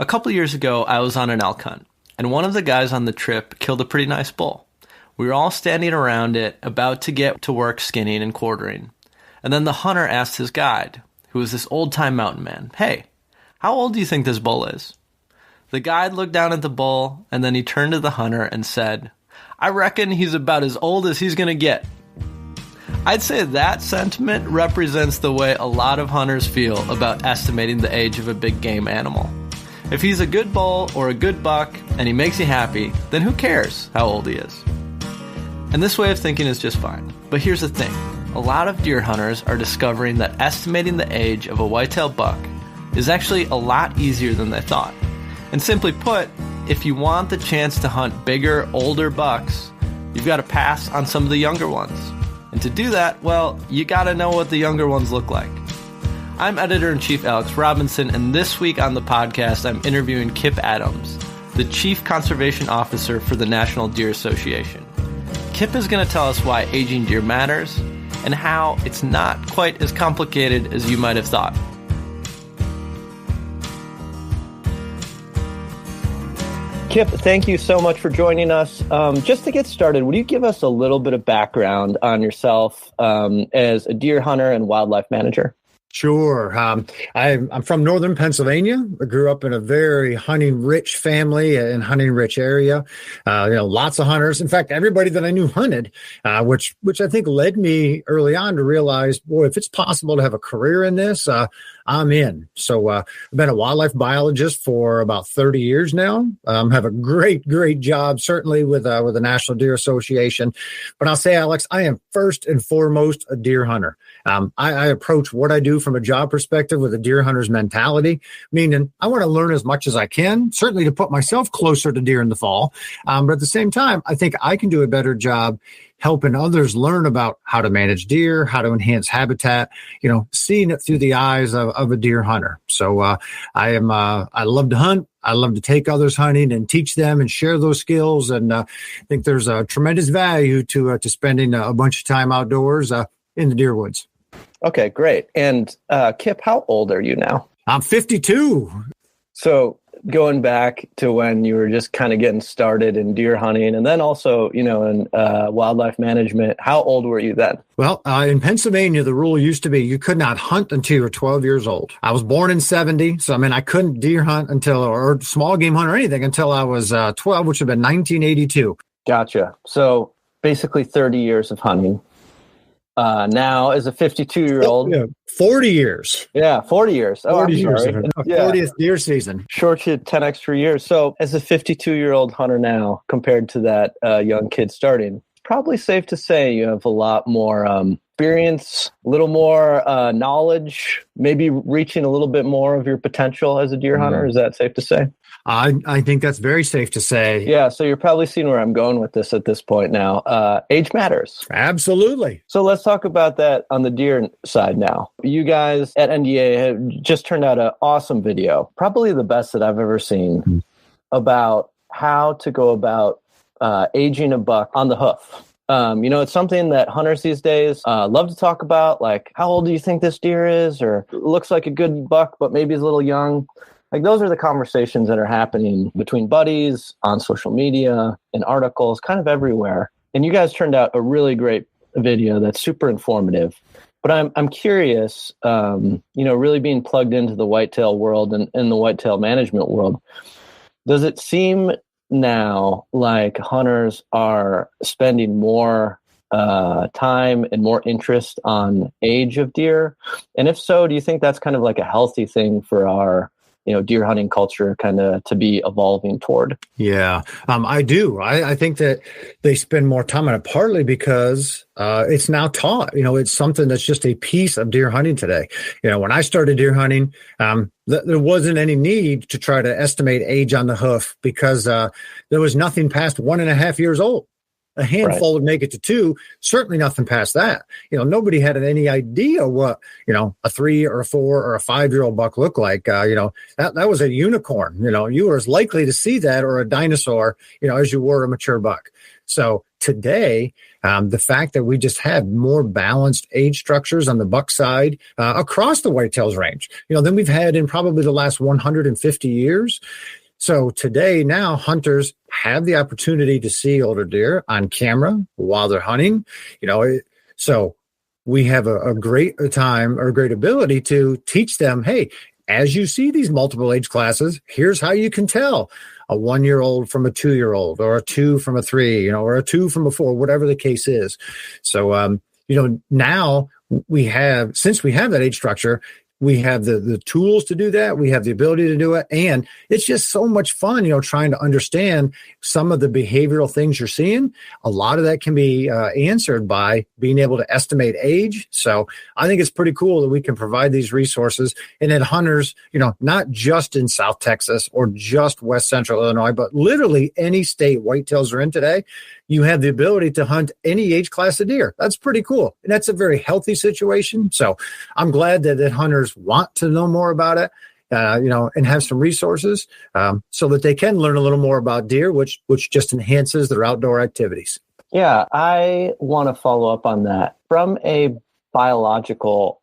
A couple years ago, I was on an elk hunt, and one of the guys on the trip killed a pretty nice bull. We were all standing around it, about to get to work skinning and quartering. And then the hunter asked his guide, who was this old-time mountain man, "Hey, how old do you think this bull is?" The guide looked down at the bull, and then he turned to the hunter and said, "I reckon he's about as old as he's going to get." I'd say that sentiment represents the way a lot of hunters feel about estimating the age of a big game animal. If he's a good bull or a good buck and he makes you happy, then who cares how old he is? And this way of thinking is just fine. But here's the thing. A lot of deer hunters are discovering that estimating the age of a whitetail buck is actually a lot easier than they thought. And simply put, if you want the chance to hunt bigger, older bucks, you've got to pass on some of the younger ones. And to do that, well, you got to know what the younger ones look like. I'm Editor-in-Chief Alex Robinson, and this week on the podcast, I'm interviewing Kip Adams, the Chief Conservation Officer for the National Deer Association. Kip is going to tell us why aging deer matters and how it's not quite as complicated as you might have thought. Kip, thank you so much for joining us. Just to get started, would you give us a little bit of background on yourself as a deer hunter and wildlife manager? Sure. I'm from northern Pennsylvania. I grew up in a very hunting-rich family and hunting-rich area. Lots of hunters. In fact, everybody that I knew hunted, which I think led me early on to realize, boy, if it's possible to have a career in this, I'm in. So I've been a wildlife biologist for about 30 years now. Have a great job, certainly with the National Deer Association. But I'll say, Alex, I am first and foremost a deer hunter. I approach what I do from a job perspective with a deer hunter's mentality, meaning I want to learn as much as I can, certainly to put myself closer to deer in the fall. But at the same time, I think I can do a better job helping others learn about how to manage deer, how to enhance habitat, seeing it through the eyes of a deer hunter. So I love to hunt. I love to take others hunting and teach them and share those skills. And I think there's a tremendous value to spending a bunch of time outdoors in the deer woods. Okay, great. And Kip, how old are you now? I'm 52. So going back to when you were just kind of getting started in deer hunting and then also, in wildlife management, how old were you then? Well, in Pennsylvania, the rule used to be you could not hunt until you were 12 years old. I was born in 70. So, I couldn't deer hunt or small game hunt or anything until I was 12, which would have been 1982. Gotcha. So basically 30 years of hunting. Now, as a 52-year-old... 40 years. Yeah, 40 years. 40 years. 40th deer season. Short you 10 extra years. So as a 52-year-old hunter now, compared to that young kid starting, probably safe to say you have a lot more experience, a little more knowledge, maybe reaching a little bit more of your potential as a deer hunter. Is that safe to say? I think that's very safe to say. Yeah, so you're probably seeing where I'm going with this at this point now. Age matters. Absolutely. So let's talk about that on the deer side now. You guys at NDA have just turned out an awesome video, probably the best that I've ever seen, about how to go about aging a buck on the hoof. It's something that hunters these days love to talk about, like, how old do you think this deer is? Or looks like a good buck, but maybe he's a little young. Like, those are the conversations that are happening between buddies, on social media, in articles, kind of everywhere. And you guys turned out a really great video that's super informative. But I'm curious, really being plugged into the whitetail world and the whitetail management world, does it seem now like hunters are spending more time and more interest on age of deer? And if so, do you think that's kind of like a healthy thing for our deer hunting culture kind of to be evolving toward? Yeah, I do. I think that they spend more time on it, partly because it's now taught. It's something that's just a piece of deer hunting today. When I started deer hunting, there wasn't any need to try to estimate age on the hoof because there was nothing past 1.5 years old. A handful would make it to 2, certainly nothing past that. Nobody had any idea what, a 3 or a 4 or a 5-year-old buck looked like. That was a unicorn. You were as likely to see that or a dinosaur, as you were a mature buck. So today, the fact that we just have more balanced age structures on the buck side across the whitetails range, than we've had in probably the last 150 years. So today, now hunters have the opportunity to see older deer on camera while they're hunting. So we have a great time or a great ability to teach them, hey, as you see these multiple age classes, here's how you can tell a 1-year-old from a 2-year-old, or a 2 from a 3, or a 2 from a 4, whatever the case is. So, now since we have that age structure, we have the tools to do that. We have the ability to do it. And it's just so much fun, trying to understand some of the behavioral things you're seeing. A lot of that can be answered by being able to estimate age. So I think it's pretty cool that we can provide these resources, and that hunters, not just in South Texas or just West Central Illinois, but literally any state whitetails are in today, you have the ability to hunt any age class of deer. That's pretty cool. And that's a very healthy situation. So I'm glad that hunters want to know more about it, and have some resources so that they can learn a little more about deer, which just enhances their outdoor activities. Yeah, I want to follow up on that from a biological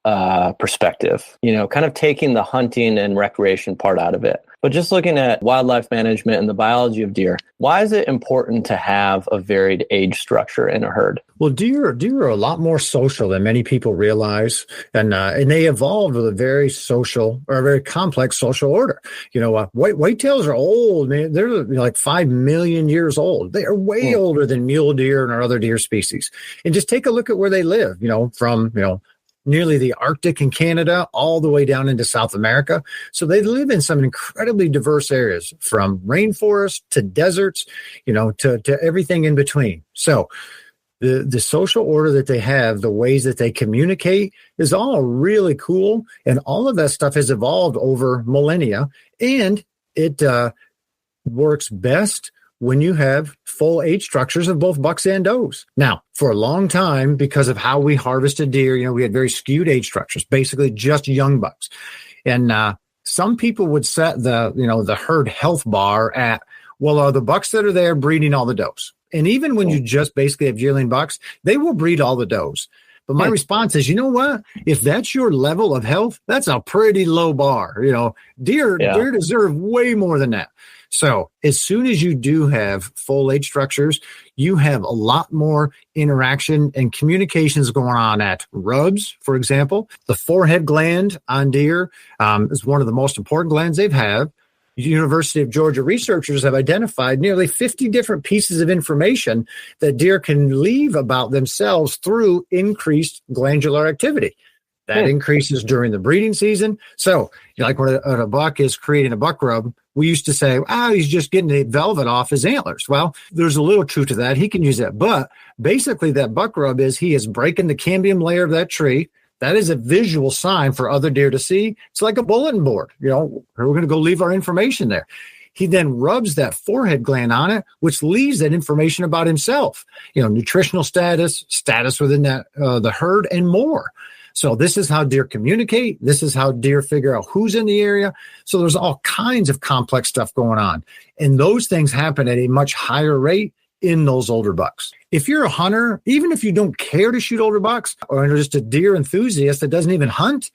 perspective, kind of taking the hunting and recreation part out of it. But just looking at wildlife management and the biology of deer, why is it important to have a varied age structure in a herd? Well, deer are a lot more social than many people realize, and they evolved with a very social or a very complex social order. Whitetails are old, man. They're like 5 million years old. They are way older than mule deer and our other deer species. And just take a look at where they live. From nearly the Arctic in Canada all the way down into South America. So they live in some incredibly diverse areas, from rainforest to deserts, to everything in between. So the social order that they have, the ways that they communicate, is all really cool. And all of that stuff has evolved over millennia, and it works best when you have full age structures of both bucks and does. Now, for a long time, because of how we harvested deer, we had very skewed age structures, basically just young bucks. And some people would set the herd health bar at, well, are the bucks that are there breeding all the does? And even when you just basically have yearling bucks, they will breed all the does. But my response is, you know what? If that's your level of health, that's a pretty low bar. Deer deserve way more than that. So as soon as you do have full age structures, you have a lot more interaction and communications going on at rubs, for example. The forehead gland on deer is one of the most important glands they have. University of Georgia researchers have identified nearly 50 different pieces of information that deer can leave about themselves through increased glandular activity. That increases during the breeding season. So, like when a buck is creating a buck rub, we used to say, he's just getting the velvet off his antlers. Well, there's a little truth to that. He can use that. But basically, that buck rub he is breaking the cambium layer of that tree. That is a visual sign for other deer to see. It's like a bulletin board. We're going to go leave our information there. He then rubs that forehead gland on it, which leaves that information about himself, nutritional status within that the herd, and more. So this is how deer communicate. This is how deer figure out who's in the area. So there's all kinds of complex stuff going on. And those things happen at a much higher rate in those older bucks. If you're a hunter, even if you don't care to shoot older bucks, or just a deer enthusiast that doesn't even hunt,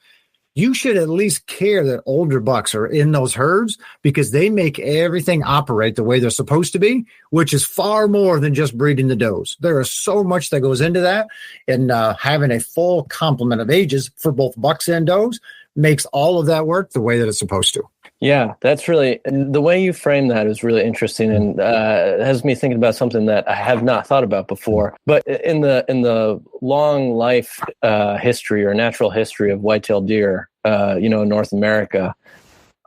you should at least care that older bucks are in those herds, because they make everything operate the way they're supposed to be, which is far more than just breeding the does. There is so much that goes into that, and having a full complement of ages for both bucks and does makes all of that work the way that it's supposed to. Yeah, that's really, the way you frame that is really interesting, and has me thinking about something that I have not thought about before. But in the long life history or natural history of white-tailed deer, in North America,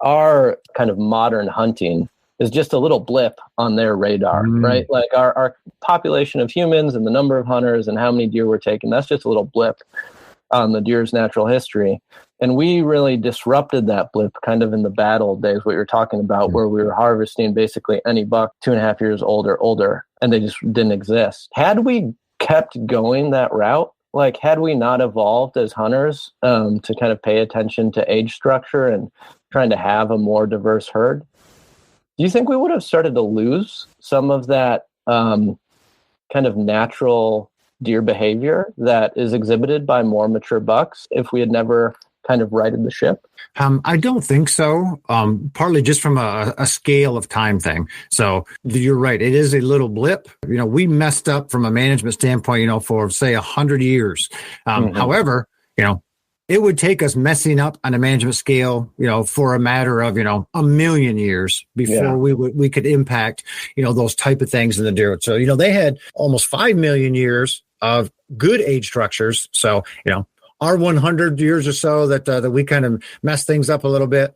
our kind of modern hunting is just a little blip on their radar, right? Like our population of humans and the number of hunters and how many deer we're taking, that's just a little blip on the deer's natural history. And we really disrupted that blip kind of in the bad old days, what you're talking about, where we were harvesting basically any buck 2.5 years old or older, and they just didn't exist. Had we kept going that route, like had we not evolved as hunters to kind of pay attention to age structure and trying to have a more diverse herd, do you think we would have started to lose some of that kind of natural deer behavior that is exhibited by more mature bucks if we had never kind of righted the ship? I don't think so. Partly just from a scale of time thing. So you're right. It is a little blip. We messed up from a management standpoint, for say 100 years. However, it would take us messing up on a management scale, for a matter of, a million years before we could impact, those type of things in the deer. So, they had almost 5 million years of good age structures. So, our 100 years or so that we kind of messed things up a little bit,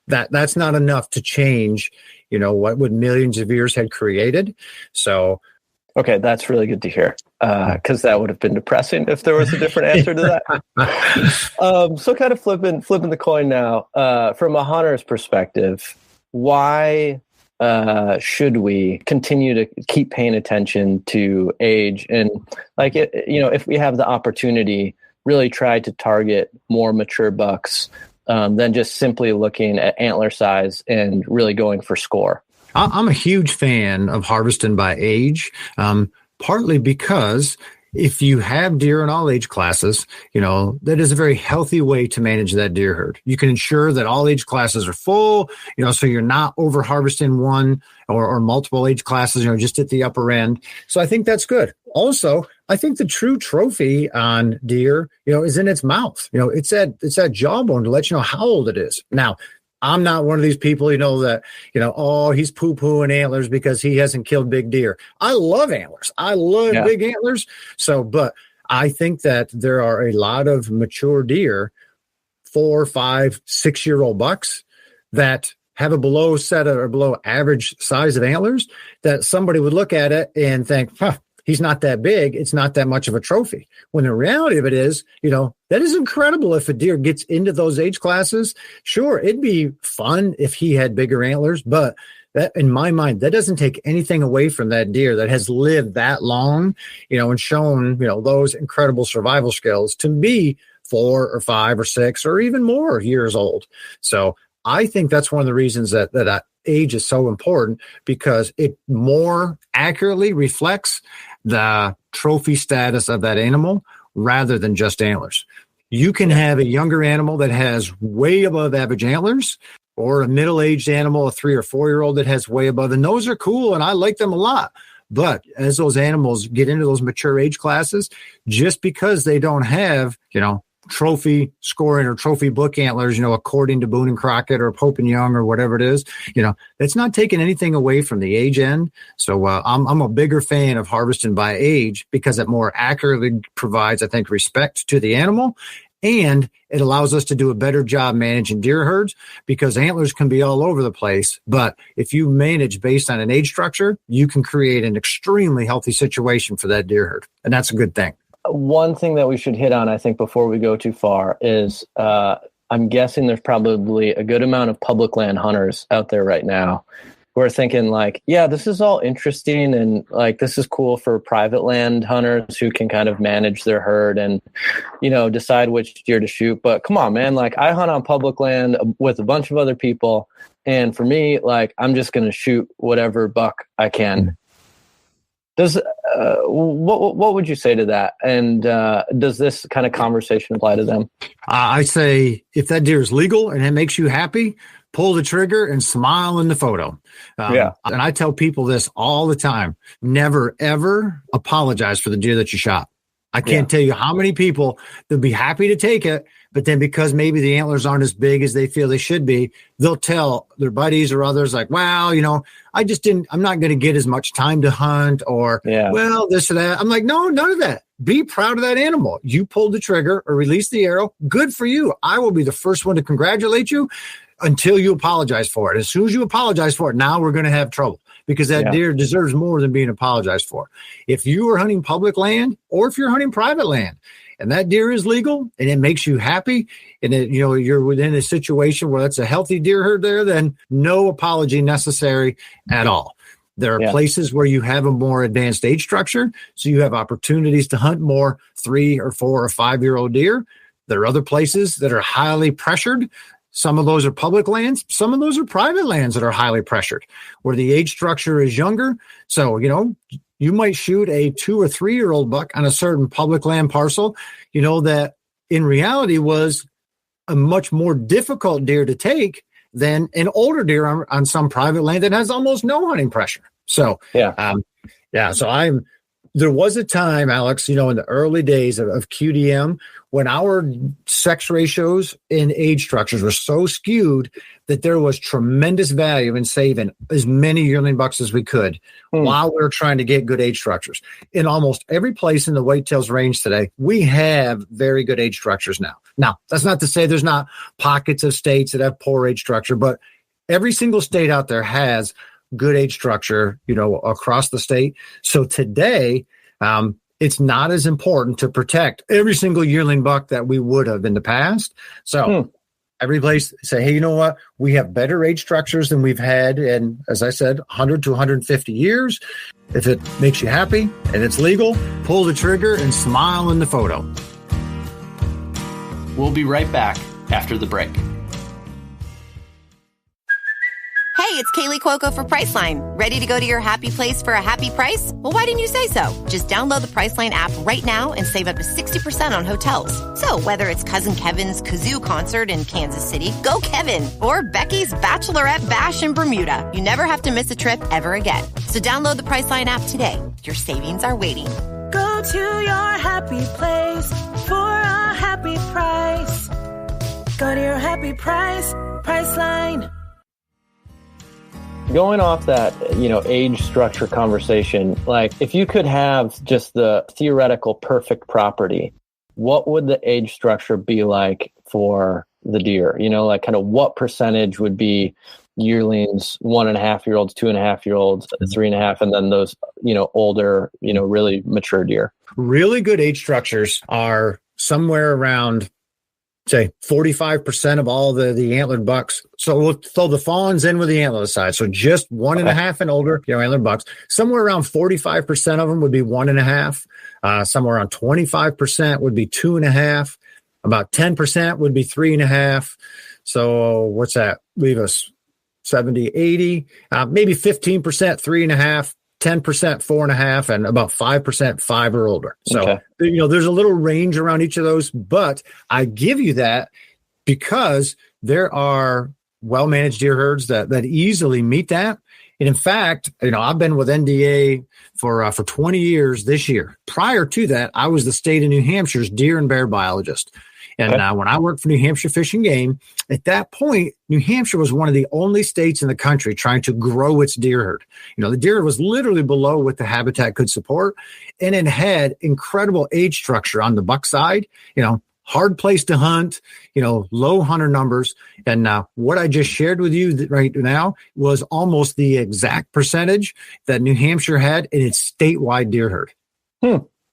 that's not enough to change, what millions of years had created. So, okay, that's really good to hear, because that would have been depressing if there was a different answer to that. So kind of flipping the coin now, from a hunter's perspective, why should we continue to keep paying attention to age? And if we have the opportunity, really try to target more mature bucks than just simply looking at antler size and really going for score. I'm a huge fan of harvesting by age, partly because if you have deer in all age classes, that is a very healthy way to manage that deer herd. You can ensure that all age classes are full, so you're not over harvesting one or multiple age classes, just at the upper end. So I think that's good. Also, I think the true trophy on deer, is in its mouth. It's that jawbone to let you know how old it is. Now, I'm not one of these people, that, he's poo-pooing antlers because he hasn't killed big deer. I love antlers. I love big antlers. So, but I think that there are a lot of mature deer, 4, 5, 6-year-old bucks that have a below average size of antlers that somebody would look at it and think, he's not that big. It's not that much of a trophy. When the reality of it is, that is incredible if a deer gets into those age classes. Sure, it'd be fun if he had bigger antlers, but that, in my mind, that doesn't take anything away from that deer that has lived that long, and shown, those incredible survival skills to be 4 or 5 or 6 or even more years old. So I think that's one of the reasons that age is so important, because it more accurately reflects the trophy status of that animal rather than just antlers. You can have a younger animal that has way above average antlers, or a middle-aged animal, a 3 or 4-year-old that has way above, and those are cool, and I like them a lot. But as those animals get into those mature age classes, just because they don't have, trophy scoring or trophy book antlers, according to Boone and Crockett or Pope and Young or whatever it is, that's not taking anything away from the age end. So I'm a bigger fan of harvesting by age because it more accurately provides, I think, respect to the animal. And it allows us to do a better job managing deer herds, because antlers can be all over the place. But if you manage based on an age structure, you can create an extremely healthy situation for that deer herd. And that's a good thing. One thing that we should hit on, I think, before we go too far is I'm guessing there's probably a good amount of public land hunters out there right now who are thinking this is all interesting and this is cool for private land hunters who can kind of manage their herd and, decide which deer to shoot. But come on, man, I hunt on public land with a bunch of other people. And for me, I'm just going to shoot whatever buck I can. Does what would you say to that? And does this kind of conversation apply to them? I say if that deer is legal and it makes you happy, pull the trigger and smile in the photo. And I tell people this all the time: never ever apologize for the deer that you shot. I can't tell you how many people they'll be happy to take it, but then because maybe the antlers aren't as big as they feel they should be, they'll tell their buddies or others I'm not going to get as much time to hunt or, this or that. I'm like, no, none of that. Be proud of that animal. You pulled the trigger or released the arrow. Good for you. I will be the first one to congratulate you until you apologize for it. As soon as you apologize for it, now we're going to have trouble. Because that deer deserves more than being apologized for. If you are hunting public land or if you're hunting private land and that deer is legal and it makes you happy and you're within a situation where that's a healthy deer herd there, then no apology necessary at all. There are places where you have a more advanced age structure, so you have opportunities to hunt more 3 or 4 or 5-year-old deer. There are other places that are highly pressured. Some of those are public lands. Some of those are private lands that are highly pressured, where the age structure is younger. So, you might shoot a 2 or 3 year old buck on a certain public land parcel, that in reality was a much more difficult deer to take than an older deer on some private land that has almost no hunting pressure. So, there was a time, Alex, in the early days of QDM when our sex ratios and age structures were so skewed that there was tremendous value in saving as many yearling bucks as we could while we were trying to get good age structures. In almost every place in the whitetails range today, we have very good age structures now. Now, that's not to say there's not pockets of states that have poor age structure, but every single state out there has good age structure, across the state. So today, it's not as important to protect every single yearling buck that we would have in the past. So every place say, hey, you know what? We have better age structures than we've had in, as I said, 100 to 150 years. If it makes you happy and it's legal, pull the trigger and smile in the photo. We'll be right back after the break. Hey, it's Kaylee Cuoco for Priceline. Ready to go to your happy place for a happy price? Well, why didn't you say so? Just download the Priceline app right now and save up to 60% on hotels. So whether it's Cousin Kevin's Kazoo Concert in Kansas City, go Kevin, or Becky's Bachelorette Bash in Bermuda, you never have to miss a trip ever again. So download the Priceline app today. Your savings are waiting. Go to your happy place for a happy price. Go to your happy price, Priceline. Going off that, age structure conversation, like if you could have just the theoretical perfect property, what would the age structure be like for the deer? Like kind of what percentage would be yearlings, 1.5-year-olds, 2.5-year-olds, 3.5, and then those, older, really mature deer? Really good age structures are somewhere around, say, 45% of all the antlered bucks. So we'll throw the fawns in with the antler side. So just 1.5 and older, antlered bucks. Somewhere around 45% of them would be 1.5. Somewhere around 25% would be 2.5. About 10% would be 3.5. So what's that? Leave us 70, 80, maybe 15%, 3.5. 10%, 4.5, and about 5%, 5 or older. So, there's a little range around each of those, but I give you that because there are well-managed deer herds that easily meet that. And in fact, I've been with NDA for 20 years this year. Prior to that, I was the state of New Hampshire's deer and bear biologist. And when I worked for New Hampshire Fish and Game, at that point, New Hampshire was one of the only states in the country trying to grow its deer herd. The deer herd was literally below what the habitat could support, and it had incredible age structure on the buck side, hard place to hunt, low hunter numbers. And what I just shared with you right now was almost the exact percentage that New Hampshire had in its statewide deer herd.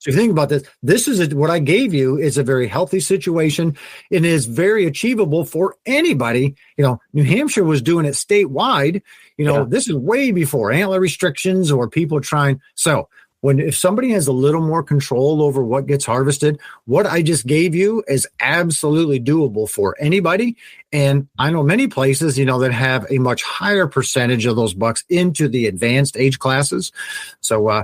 So if you think about this is what I gave you is a very healthy situation and is very achievable for anybody. New Hampshire was doing it statewide. This is way before antler restrictions or people trying. So if somebody has a little more control over what gets harvested, what I just gave you is absolutely doable for anybody. And I know many places, that have a much higher percentage of those bucks into the advanced age classes. So,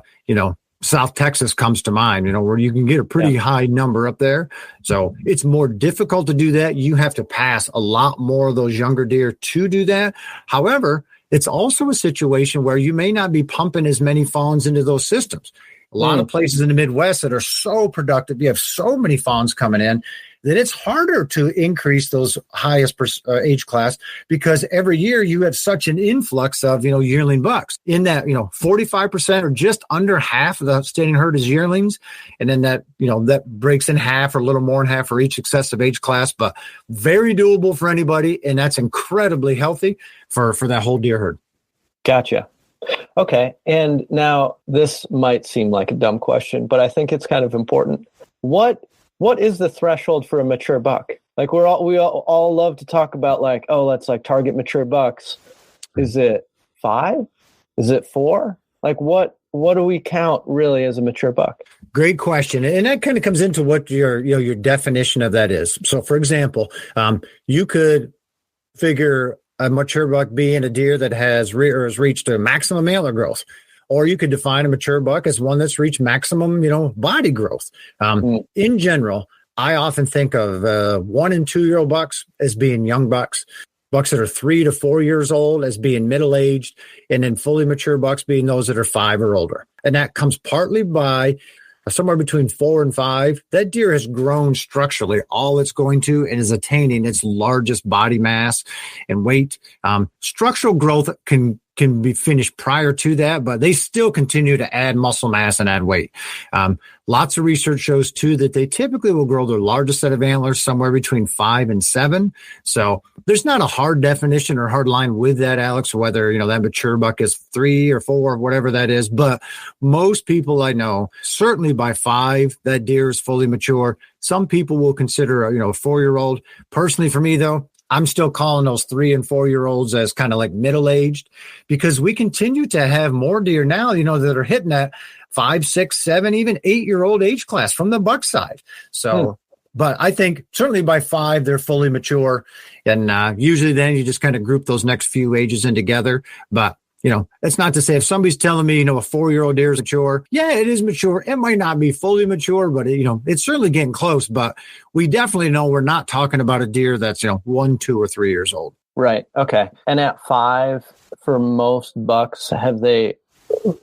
South Texas comes to mind, where you can get a pretty high number up there. So it's more difficult to do that. You have to pass a lot more of those younger deer to do that. However, it's also a situation where you may not be pumping as many fawns into those systems. A lot of places in the Midwest that are so productive, you have so many fawns coming in that it's harder to increase those highest age class because every year you have such an influx of, yearling bucks. In that, 45% or just under half of the standing herd is yearlings. And then that, that breaks in half or a little more than half for each successive age class, but very doable for anybody. And that's incredibly healthy for that whole deer herd. Gotcha. Okay. And now this might seem like a dumb question, but I think it's kind of important. What is the threshold for a mature buck? Like we all love to talk about like, oh, let's like target mature bucks. Is it 5? Is it 4? Like what do we count really as a mature buck? Great question. And that kind of comes into what your definition of that is. So for example, you could figure a mature buck being a deer that has reached a maximum antler growth. or you could define a mature buck as one that's reached maximum, body growth. In general, I often think of 1 and 2 year old bucks as being young bucks. Bucks that are 3 to 4 years old as being middle-aged, and then fully mature bucks being those that are 5 or older. And that comes partly by somewhere between 4 and 5. That deer has grown structurally all it's going to and is attaining its largest body mass and weight. Structural growth can be finished prior to that, but they still continue to add muscle mass and add weight. Lots of research shows too that they typically will grow their largest set of antlers somewhere between 5 and 7. So there's not a hard definition or hard line with that, Alex, whether, that mature buck is 3 or 4 or whatever that is. But most people I know, certainly by 5, that deer is fully mature. Some people will consider, a 4-year-old. Personally, for me though, I'm still calling those 3 and 4 year olds as kind of like middle-aged, because we continue to have more deer now, that are hitting that 5, 6, 7, even 8-year-old age class from the buck side. So, but I think certainly by 5, they're fully mature. And usually then you just kind of group those next few ages in together. But that's not to say if somebody's telling me, a 4-year-old deer is mature. Yeah, it is mature. It might not be fully mature, but it's certainly getting close. But we definitely know we're not talking about a deer that's, 1, 2, or 3 years old. Right. Okay. And at 5, for most bucks, have they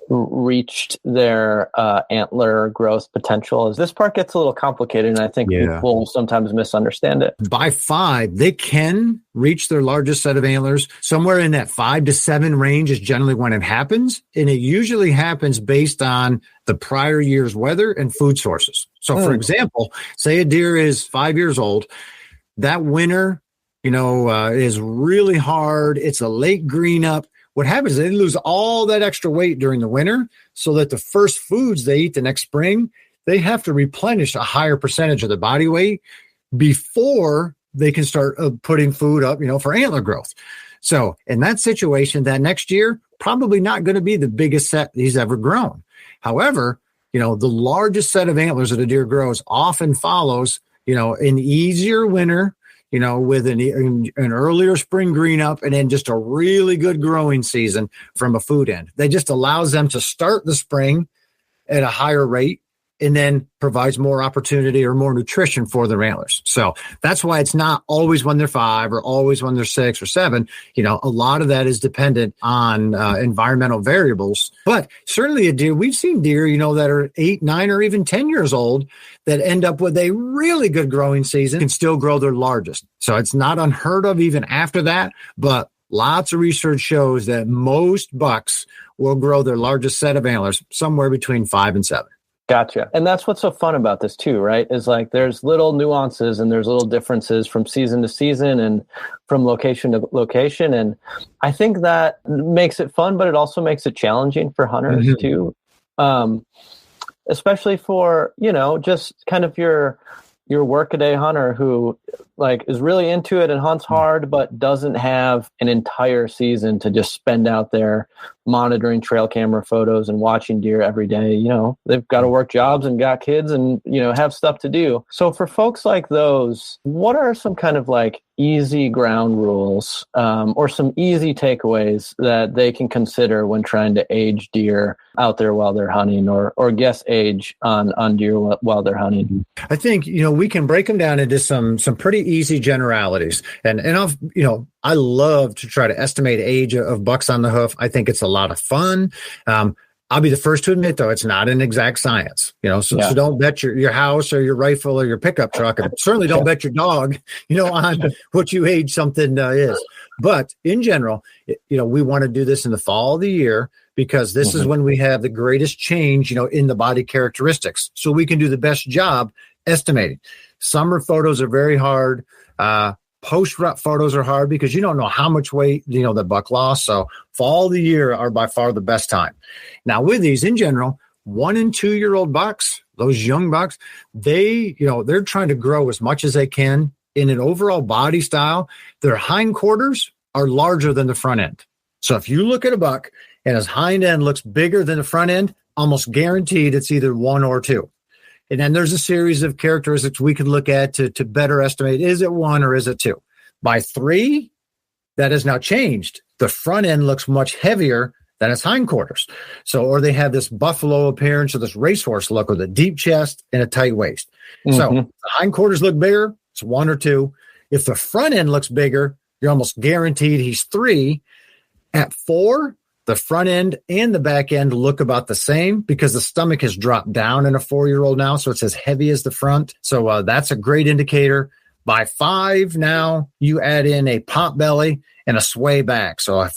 reached their antler growth potential? As this part gets a little complicated, and I think people sometimes misunderstand it. By 5, they can reach their largest set of antlers. Somewhere in that 5 to 7 range is generally when it happens, and it usually happens based on the prior year's weather and food sources. So, for example, say a deer is 5 years old, that winter, is really hard. It's a late green up. What happens is they lose all that extra weight during the winter, so that the first foods they eat the next spring, they have to replenish a higher percentage of their body weight before they can start putting food up, for antler growth. So in that situation, that next year, probably not going to be the biggest set he's ever grown. However, the largest set of antlers that a deer grows often follows, an easier winter, with an earlier spring green up, and then just a really good growing season from a food end. That just allows them to start the spring at a higher rate, and then provides more opportunity or more nutrition for their antlers. So that's why it's not always when they're 5 or always when they're 6 or 7. A lot of that is dependent on environmental variables. But certainly a deer, we've seen deer, that are 8, 9, or even 10 years old that end up with a really good growing season and still grow their largest. So it's not unheard of even after that, but lots of research shows that most bucks will grow their largest set of antlers somewhere between 5 and 7. Gotcha. And that's what's so fun about this too, right? Is like there's little nuances and there's little differences from season to season and from location to location. And I think that makes it fun, but it also makes it challenging for hunters too. Especially for, just kind of your workaday hunter who is really into it and hunts hard, but doesn't have an entire season to just spend out there monitoring trail camera photos and watching deer every day. They've got to work jobs and got kids and, have stuff to do. So for folks like those, what are some kind of easy ground rules or some easy takeaways that they can consider when trying to age deer out there while they're hunting or guess age on deer while they're hunting? I think, we can break them down into some pretty easy generalities. And I love to try to estimate age of bucks on the hoof. I think it's a lot of fun. I'll be the first to admit, though, it's not an exact science, so don't bet your house or your rifle or your pickup truck, and certainly don't bet your dog, on what you age something is. But in general, we want to do this in the fall of the year because this is when we have the greatest change, in the body characteristics. So we can do the best job estimating. Summer photos are very hard. Post-rut photos are hard because you don't know how much weight, the buck lost. So fall of the year are by far the best time. Now with these in general, 1 and 2 year old bucks, those young bucks, they're trying to grow as much as they can in an overall body style. Their hindquarters are larger than the front end. So if you look at a buck and his hind end looks bigger than the front end, almost guaranteed it's either 1 or 2. And then there's a series of characteristics we could look at to better estimate, is it 1 or is it 2? By 3, that has now changed. The front end looks much heavier than its hindquarters. So, or they have this buffalo appearance or this racehorse look with a deep chest and a tight waist. So the hindquarters look bigger, it's 1 or 2. If the front end looks bigger, you're almost guaranteed he's 3. At 4, the front end and the back end look about the same because the stomach has dropped down in a 4-year-old now, so it's as heavy as the front. So that's a great indicator. By 5 now, you add in a pot belly and a sway back. So a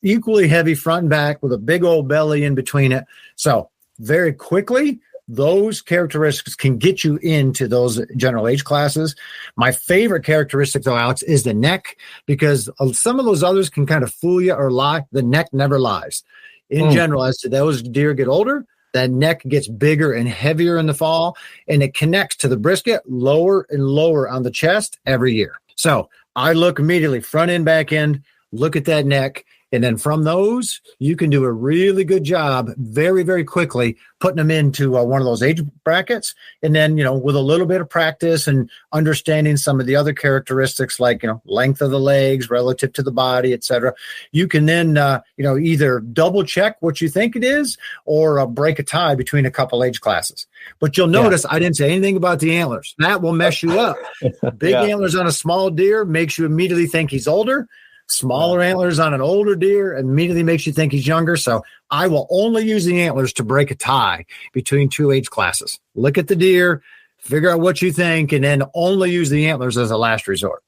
equally heavy front and back with a big old belly in between it. So very quickly, those characteristics can get you into those general age classes. My favorite characteristic, though, Alex, is the neck, because some of those others can kind of fool you or lie. The neck never lies. In general, as those deer get older, that neck gets bigger and heavier in the fall, and it connects to the brisket lower and lower on the chest every year. So I look immediately front end, back end, look at that neck. And then from those, you can do a really good job very, very quickly putting them into one of those age brackets. And then, with a little bit of practice and understanding some of the other characteristics like, length of the legs relative to the body, et cetera, you can then, either double check what you think it is or break a tie between a couple age classes. But you'll notice I didn't say anything about the antlers. That will mess you up. Big antlers on a small deer makes you immediately think he's older. Smaller antlers on an older deer immediately makes you think he's younger. So I will only use the antlers to break a tie between 2 age classes. Look at the deer, figure out what you think, and then only use the antlers as a last resort.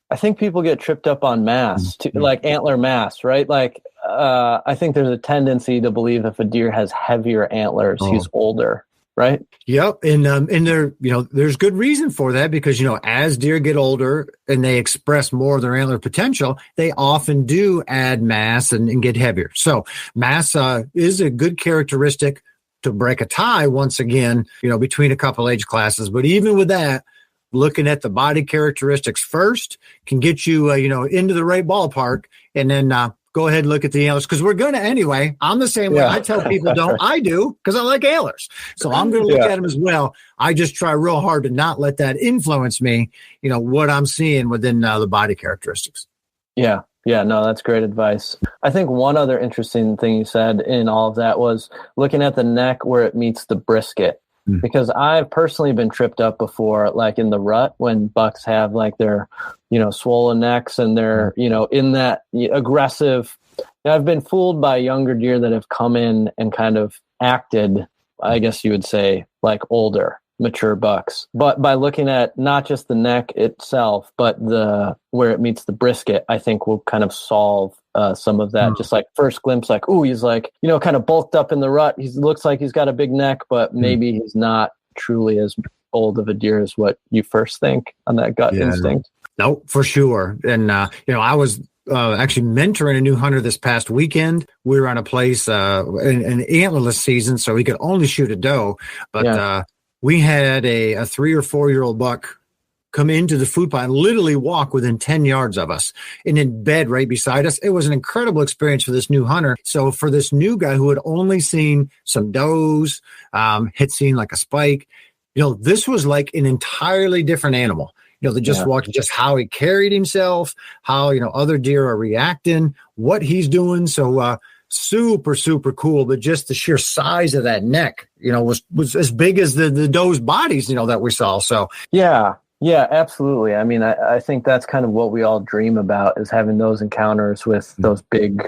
I think people get tripped up on mass, like antler mass, right? Like I think there's a tendency to believe if a deer has heavier antlers, he's older. Right. Yep. And there, there's good reason for that because, as deer get older and they express more of their antler potential, they often do add mass and get heavier. So mass is a good characteristic to break a tie once again, between a couple age classes. But even with that, looking at the body characteristics first can get you, into the right ballpark, and then go ahead and look at the antlers because we're going to anyway. I'm the same way. I tell people don't. I do because I like antlers. So I'm going to look at them as well. I just try real hard to not let that influence me, what I'm seeing within the body characteristics. Yeah. Yeah, no, that's great advice. I think one other interesting thing you said in all of that was looking at the neck where it meets the brisket. Because I've personally been tripped up before, like in the rut when bucks have like their, swollen necks and they're, in that aggressive. I've been fooled by younger deer that have come in and kind of acted, I guess you would say, like older, mature bucks. But by looking at not just the neck itself, but where it meets the brisket, I think will kind of solve some of that. Just like first glimpse, like, ooh, he's like, kind of bulked up in the rut. He looks like he's got a big neck, but maybe he's not truly as old of a deer as what you first think on that gut instinct. No, for sure. And, I was actually mentoring a new hunter this past weekend. We were on a place in antlerless season, so he could only shoot a doe. But we had a 3 or 4 year old buck come into the food plot and literally walk within 10 yards of us and in bed right beside us. It was an incredible experience for this new hunter. So for this new guy who had only seen some does, had seen like a spike, this was like an entirely different animal. They just walked, just how he carried himself, how, other deer are reacting, what he's doing. So, super, super cool. But just the sheer size of that neck, was as big as the doe's bodies, that we saw. So, Yeah, absolutely. I mean, I think that's kind of what we all dream about is having those encounters with those big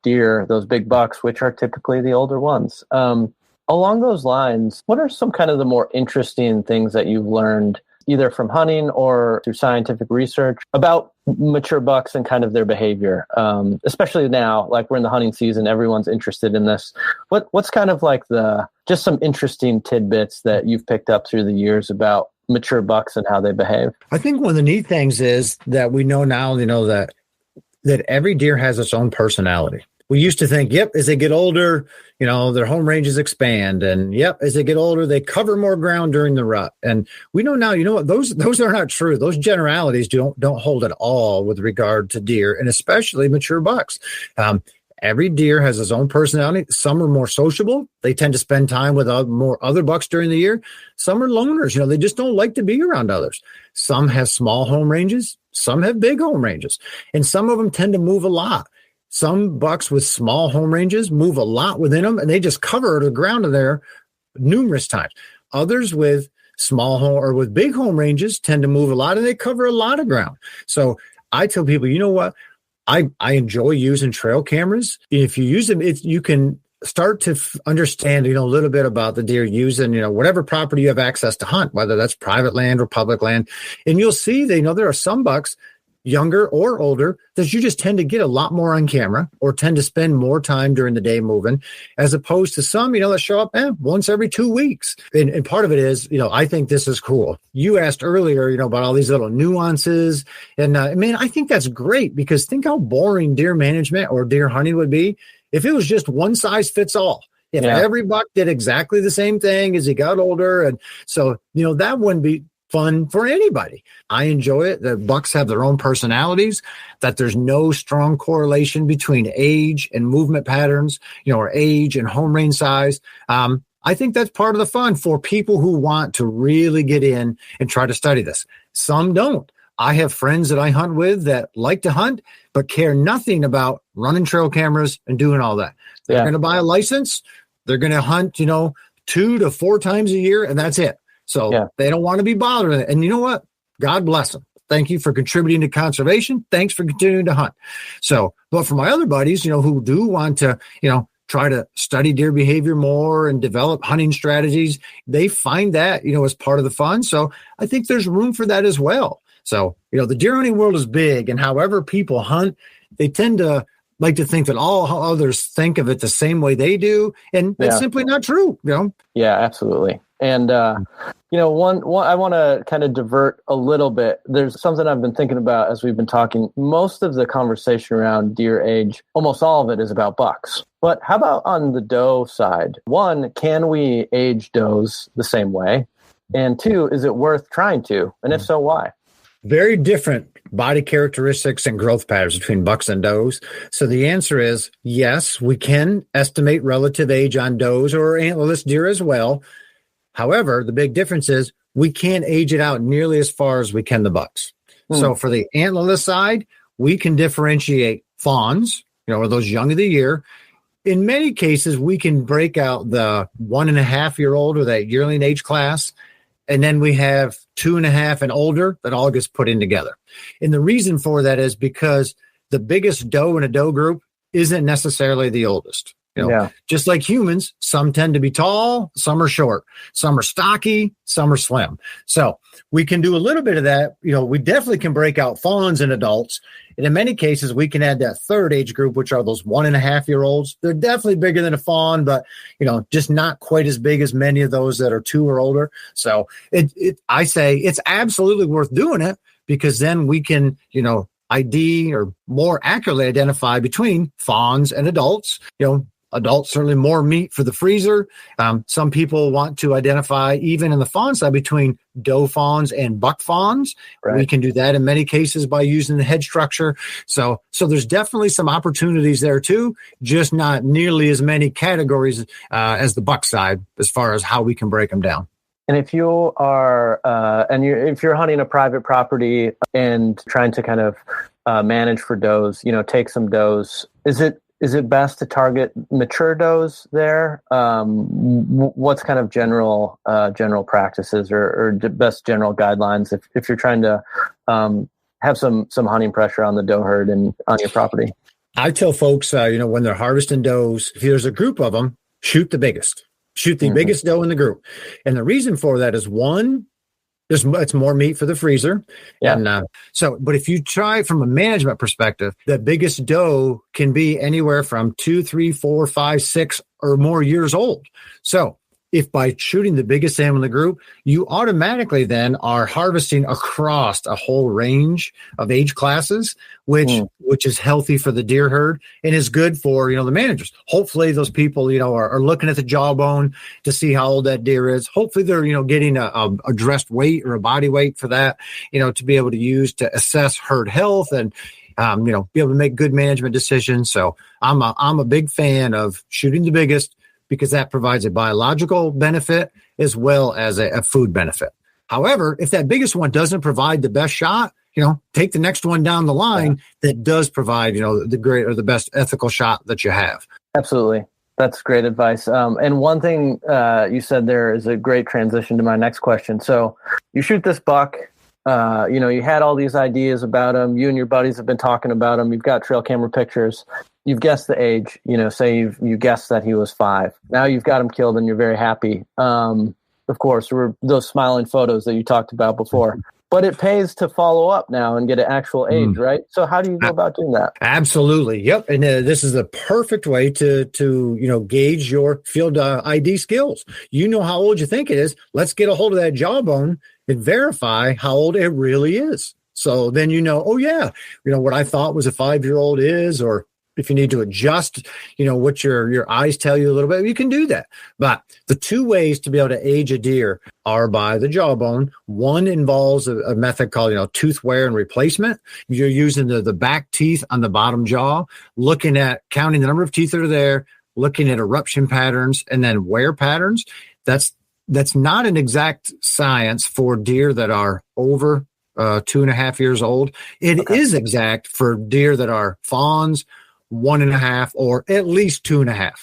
deer, those big bucks, which are typically the older ones. Along those lines, what are some kind of the more interesting things that you've learned either from hunting or through scientific research about mature bucks and kind of their behavior? Especially now, like we're in the hunting season, everyone's interested in this. What's kind of like just some interesting tidbits that you've picked up through the years about mature bucks and how they behave? I think one of the neat things is that we know now, that every deer has its own personality. We used to think, as they get older, their home ranges expand. And as they get older, they cover more ground during the rut. And we know now, what, those are not true. Those generalities don't hold at all with regard to deer and especially mature bucks. Every deer has its own personality. Some are more sociable. They tend to spend time with more other bucks during the year. Some are loners. They just don't like to be around others. Some have small home ranges. Some have big home ranges. And some of them tend to move a lot. Some bucks with small home ranges move a lot within them, and they just cover the ground in there numerous times. Others with small home or with big home ranges tend to move a lot, and they cover a lot of ground. So I tell people, you know what? I enjoy using trail cameras. If you use them, you can start to understand, a little bit about the deer using, whatever property you have access to hunt, whether that's private land or public land. And you'll see there are some bucks, younger or older, that you just tend to get a lot more on camera or tend to spend more time during the day moving, as opposed to some, that show up once every 2 weeks. And part of it is, I think this is cool. You asked earlier, about all these little nuances. And I think that's great, because think how boring deer management or deer hunting would be if it was just one size fits all. If every buck did exactly the same thing as he got older. And so, that wouldn't be fun for anybody. I enjoy it. The bucks have their own personalities, that there's no strong correlation between age and movement patterns, or age and home range size. I think that's part of the fun for people who want to really get in and try to study this. Some don't. I have friends that I hunt with that like to hunt, but care nothing about running trail cameras and doing all that. They're going to buy a license. They're going to hunt, 2 to 4 times a year, and that's it. So they don't want to be bothered. And you know what? God bless them. Thank you for contributing to conservation. Thanks for continuing to hunt. So, but for my other buddies, who do want to, try to study deer behavior more and develop hunting strategies, they find that, as part of the fun. So I think there's room for that as well. So, the deer hunting world is big, and however people hunt, they tend to like to think that all others think of it the same way they do. And that's simply not true. Yeah, absolutely. And, one I want to kind of divert a little bit. There's something I've been thinking about as we've been talking. Most of the conversation around deer age, almost all of it is about bucks. But how about on the doe side? 1, can we age does the same way? And 2, is it worth trying to? And if so, why? Very different body characteristics and growth patterns between bucks and does. So the answer is yes, we can estimate relative age on does or antlerless deer as well. However, the big difference is we can't age it out nearly as far as we can the bucks. So for the antlerless side, we can differentiate fawns, or those young of the year. In many cases, we can break out the 1.5-year-old or that yearling age class. And then we have 2.5 and older that all gets put in together. And the reason for that is because the biggest doe in a doe group isn't necessarily the oldest. Just like humans, some tend to be tall, some are short, some are stocky, some are slim. So we can do a little bit of that. We definitely can break out fawns in adults. And in many cases, we can add that third age group, which are those 1.5-year-olds. They're definitely bigger than a fawn, but, just not quite as big as many of those that are 2 or older. So I say it's absolutely worth doing it, because then we can, ID or more accurately identify between fawns and adults. Adults certainly more meat for the freezer. Some people want to identify even in the fawn side between doe fawns and buck fawns. Right. We can do that in many cases by using the head structure. So there's definitely some opportunities there too, just not nearly as many categories as the buck side as far as how we can break them down. And if you are, if you're hunting a private property and trying to kind of manage for does, take some does, is it best to target mature does there? What's kind of general practices or best general guidelines if you're trying to have some hunting pressure on the doe herd and on your property? I tell folks, when they're harvesting does, if there's a group of them, shoot the biggest. Shoot the biggest doe in the group. And the reason for that is, 1, it's more meat for the freezer. Yeah. And but if you try from a management perspective, the biggest doe can be anywhere from 2, 3, 4, 5, 6 or more years old. So if by shooting the biggest animal in the group, you automatically then are harvesting across a whole range of age classes, which is healthy for the deer herd and is good for, the managers. Hopefully those people, are looking at the jawbone to see how old that deer is. Hopefully they're, getting a dressed weight or a body weight for that, to be able to use to assess herd health and, be able to make good management decisions. So I'm a big fan of shooting the biggest, because that provides a biological benefit as well as a food benefit. However, if that biggest one doesn't provide the best shot, take the next one down the line that does provide, the great or the best ethical shot that you have. Absolutely. That's great advice. And one thing you said there is a great transition to my next question. So you shoot this buck, you had all these ideas about him. You and your buddies have been talking about him. You've got trail camera pictures. You've guessed the age, say you guessed that he was 5. Now you've got him killed and you're very happy. Of course, there were those smiling photos that you talked about before. But it pays to follow up now and get an actual age, right? So how do you go about doing that? Absolutely. Yep. And this is the perfect way to gauge your field ID skills. You know how old you think it is. Let's get a hold of that jawbone and verify how old it really is. So then what I thought was a 5-year-old is, or if you need to adjust, what your eyes tell you a little bit, you can do that. But the 2 ways to be able to age a deer are by the jawbone. One involves a method called, tooth wear and replacement. You're using the back teeth on the bottom jaw, looking at counting the number of teeth that are there, looking at eruption patterns, and then wear patterns. That's not an exact science for deer that are over 2.5 years old. It is exact for deer that are fawns, 1.5 or at least 2.5.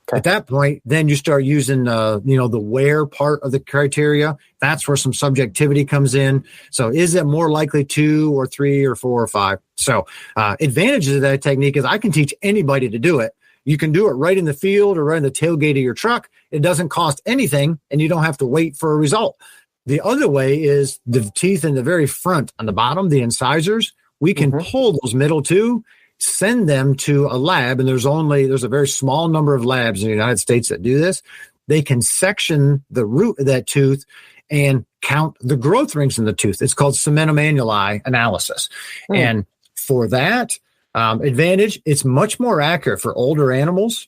Okay. At that point, then you start using, the wear part of the criteria. That's where some subjectivity comes in. So is it more likely 2 or 3 or 4 or 5? So advantages of that technique is I can teach anybody to do it. You can do it right in the field or right in the tailgate of your truck. It doesn't cost anything, and you don't have to wait for a result. The other way is the teeth in the very front on the bottom, the incisors. We can pull those middle 2, send them to a lab, and there's a very small number of labs in the United States that do this. They can section the root of that tooth and count the growth rings in the tooth. It's called cementum annuli analysis. And for that advantage, it's much more accurate for older animals.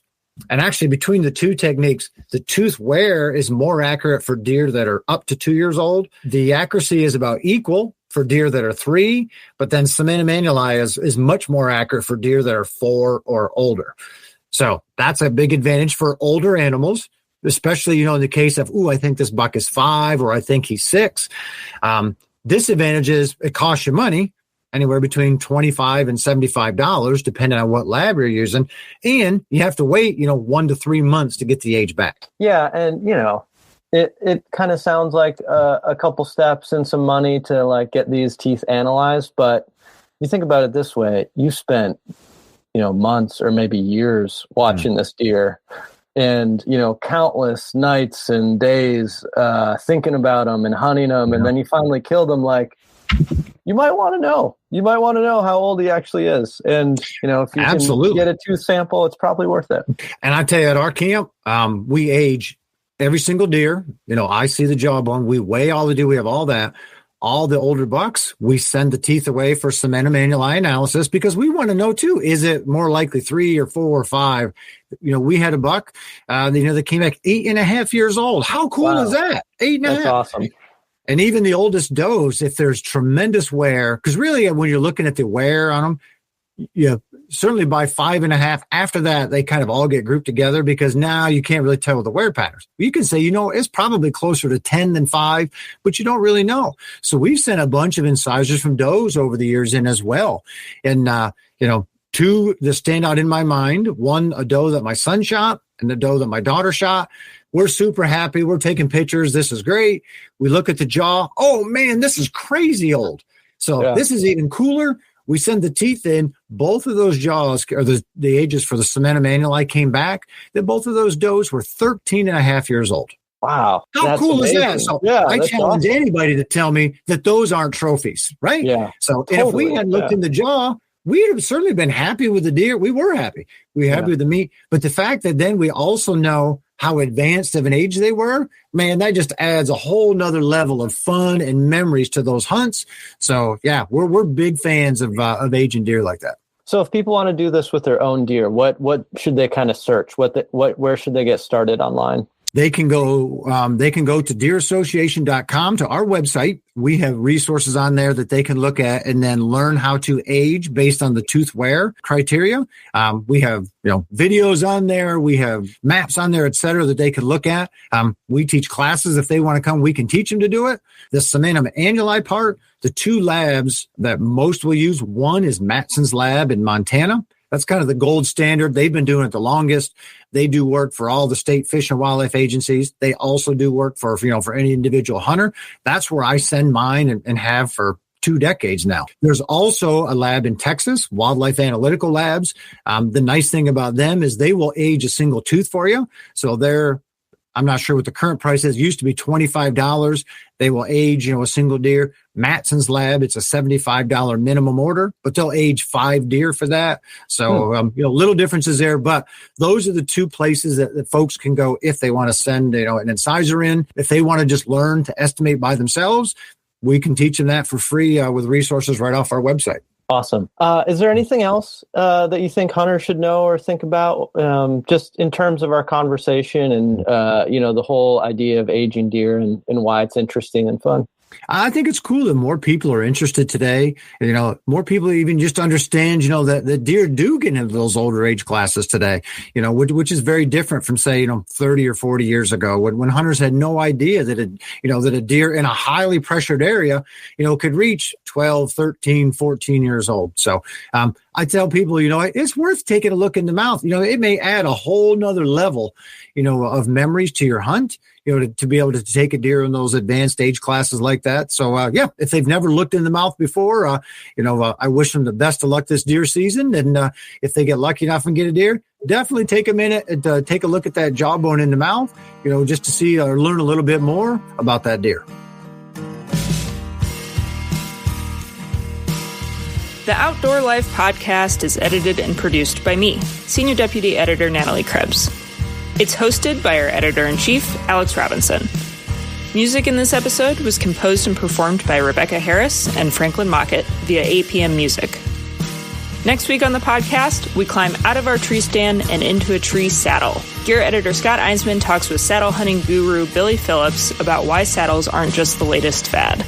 And actually, between the 2 techniques, the tooth wear is more accurate for deer that are up to 2 years old. The accuracy is about equal for deer that are 3, but then cementum annuli is much more accurate for deer that are 4 or older. So that's a big advantage for older animals, especially, in the case of, I think this buck is 5 or I think he's 6. Disadvantage is it costs you money, anywhere between $25 and $75, depending on what lab you're using. And you have to wait, 1 to 3 months to get the age back. Yeah. And, it kind of sounds like a couple steps and some money to get these teeth analyzed. But you think about it this way, you spent, months or maybe years watching this deer and, countless nights and days thinking about them and hunting them. And then you finally killed them. You might want to know. You might want to know how old he actually is. And, if you can get a tooth sample, it's probably worth it. And I tell you, at our camp, we age every single deer. I see the jawbone. We weigh all the deer. We have all that. All the older bucks, we send the teeth away for cementum annuli analysis because we want to know, too, is it more likely 3 or 4 or 5? We had a buck, that came back 8.5 years old. How cool is that? 8.5. That's awesome. And even the oldest does, if there's tremendous wear, because really when you're looking at the wear on them, certainly by 5.5, after that, they kind of all get grouped together because now you can't really tell the wear patterns. You can say, it's probably closer to 10 than 5, but you don't really know. So we've sent a bunch of incisors from does over the years in as well. And, 2 that stand out in my mind, one, a doe that my son shot and the doe that my daughter shot. We're super happy. We're taking pictures. This is great. We look at the jaw. Oh, man, this is crazy old. So This is even cooler. We send the teeth in. Both of those jaws, or the ages for the cementum annuli came back. That both of those does were 13.5 years old. Wow. How cool is that? So I challenge anybody to tell me that those aren't trophies, right? Yeah. So totally. If we had looked in the jaw, we'd have certainly been happy with the deer. We were happy. We were happy with the meat. But the fact that then we also know how advanced of an age they were, man, that just adds a whole nother level of fun and memories to those hunts. So we're big fans of aging deer like that. So if people want to do this with their own deer, what should they kind of search? Where should they get started online? they can go to deerassociation.com, to our website. We have resources on there that they can look at and then learn how to age based on the tooth wear criteria. We have, videos on there. We have maps on there, et cetera, that they can look at. We teach classes. If they want to come, we can teach them to do it. The cementum annuli part, the two labs that most will use, one is Matson's lab in Montana. That's kind of the gold standard. They've been doing it the longest. They do work for all the state fish and wildlife agencies. They also do work for any individual hunter. That's where I send mine and have for 2 decades now. There's also a lab in Texas, Wildlife Analytical Labs. The nice thing about them is they will age a single tooth for you. So I'm not sure what the current price is. It used to be $25. They will age, a single deer. Matson's lab, it's a $75 minimum order, but they'll age 5 deer for that. So, little differences there, but those are the 2 places that folks can go if they want to send, an incisor in. If they want to just learn to estimate by themselves, we can teach them that for free with resources right off our website. Awesome. Is there anything else that you think hunters should know or think about, just in terms of our conversation and, the whole idea of aging deer and why it's interesting and fun? I think it's cool that more people are interested today. More people even just understand, that the deer do get into those older age classes today, which is very different from, say, 30 or 40 years ago when hunters had no idea that a deer in a highly pressured area, could reach 12, 13, 14 years old. So, I tell people, it's worth taking a look in the mouth. It may add a whole nother level, of memories to your hunt, to be able to take a deer in those advanced age classes like that. So, if they've never looked in the mouth before, I wish them the best of luck this deer season. And if they get lucky enough and get a deer, definitely take a minute and take a look at that jawbone in the mouth, just to see or learn a little bit more about that deer. The Outdoor Life podcast is edited and produced by me, Senior Deputy Editor Natalie Krebs. It's hosted by our Editor-in-Chief, Alex Robinson. Music in this episode was composed and performed by Rebecca Harris and Franklin Mockett via APM Music. Next week on the podcast, we climb out of our tree stand and into a tree saddle. Gear editor Scott Einsman talks with saddle hunting guru Billy Phillips about why saddles aren't just the latest fad.